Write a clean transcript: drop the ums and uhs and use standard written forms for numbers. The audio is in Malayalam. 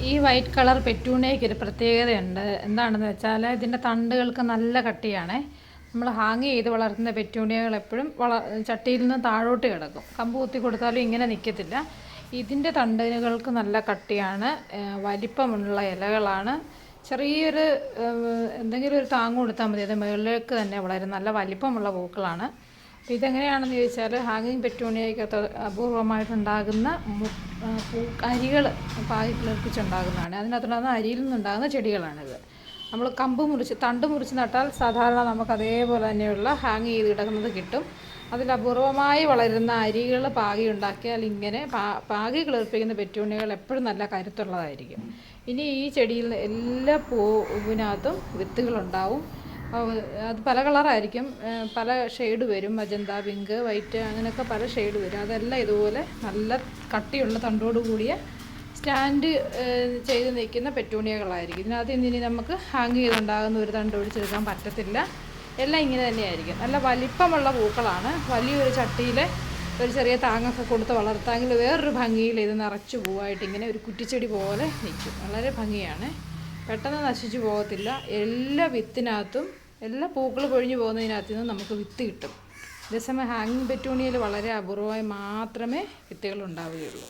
ഈ വൈറ്റ് കളർ പെറ്റൂണിയയ്ക്ക് ഒരു പ്രത്യേകതയുണ്ട്. എന്താണെന്ന് വെച്ചാൽ ഇതിൻ്റെ തണ്ടുകൾക്ക് നല്ല കട്ടിയാണ്. നമ്മൾ ഹാങ് ചെയ്ത് വളർത്തുന്ന പെറ്റൂണിയകൾ എപ്പോഴും ചട്ടിയിൽ നിന്ന് താഴോട്ട് കിടക്കും. കമ്പ് കുത്തി കൊടുത്താലും ഇങ്ങനെ നിൽക്കത്തില്ല. ഇതിൻ്റെ തണ്ടുകൾക്ക് നല്ല കട്ടിയാണ്, വലിപ്പമുള്ള ഇലകളാണ്. ചെറിയൊരു എന്തെങ്കിലും ഒരു താങ്ങ് കൊടുത്താൽ മതി, അത് മുകളിലേക്ക് തന്നെ വളരും. നല്ല വലിപ്പമുള്ള പൂക്കളാണ്. അപ്പോൾ ഇതെങ്ങനെയാണെന്ന് ചോദിച്ചാൽ ഹാങ്ങിങ് പെറ്റൂണിയയ്ക്കകത്ത് അപൂർവമായിട്ടുണ്ടാകുന്ന അരികൾ പാകി കിളിർപ്പിച്ചുണ്ടാകുന്നതാണ്. അതിനകത്തുണ്ടാകുന്ന അരിയിൽ നിന്നുണ്ടാകുന്ന ചെടികളാണിത്. നമ്മൾ തണ്ട് മുറിച്ച് നട്ടാൽ സാധാരണ നമുക്ക് അതേപോലെ തന്നെയുള്ള ഹാങ് ചെയ്ത് കിടക്കുന്നത് കിട്ടും. അതിൽ അപൂർവമായി വളരുന്ന അരികൾ പാകി ഉണ്ടാക്കിയാൽ ഇങ്ങനെ പാകി കിളിർപ്പിക്കുന്ന പെറ്റൂണിയകൾ എപ്പോഴും നല്ല കരുത്തുള്ളതായിരിക്കും. ഇനി ഈ ചെടിയിൽ എല്ലാ പൂവിനകത്തും വിത്തുകളുണ്ടാവും. അത് പല കളറായിരിക്കും, പല ഷെയ്ഡ് വരും. മജന്ത, പിങ്ക്, വൈറ്റ്, അങ്ങനെയൊക്കെ പല ഷെയ്ഡ് വരും. അതെല്ലാം ഇതുപോലെ നല്ല കട്ടിയുള്ള തണ്ടോട് കൂടിയ സ്റ്റാൻഡ് ചെയ്ത് നിൽക്കുന്ന പെറ്റൂണിയകളായിരിക്കും. ഇതിനകത്ത് ഇനി നമുക്ക് ഹാങ് ചെയ്തുണ്ടാകുന്ന ഒരു തണ്ട് ഒഴിച്ചെടുക്കാൻ പറ്റത്തില്ല. എല്ലാം ഇങ്ങനെ തന്നെയായിരിക്കും. നല്ല വലിപ്പമുള്ള പൂക്കളാണ്. വലിയൊരു ചട്ടിയിൽ ഒരു ചെറിയ താങ്ങൊക്കെ കൊടുത്ത് വളർത്താമെങ്കിൽ വേറൊരു ഭംഗിയിൽ ഇത് നിറച്ച് പൂവായിട്ട് ഇങ്ങനെ ഒരു കുറ്റിച്ചെടി പോലെ നിൽക്കും. വളരെ ഭംഗിയാണ്, പെട്ടെന്ന് നശിച്ചു പോകത്തില്ല. എല്ലാ വിത്തിനകത്തും, എല്ലാ പൂക്കൾ പൊഴിഞ്ഞു പോകുന്നതിനകത്തു നിന്ന് നമുക്ക് വിത്ത് കിട്ടും. അതേസമയം ഹാങ്ങിങ് പെറ്റൂണിയയിൽ വളരെ അപൂർവമായി മാത്രമേ വിത്തുകൾ ഉണ്ടാവുകയുള്ളൂ.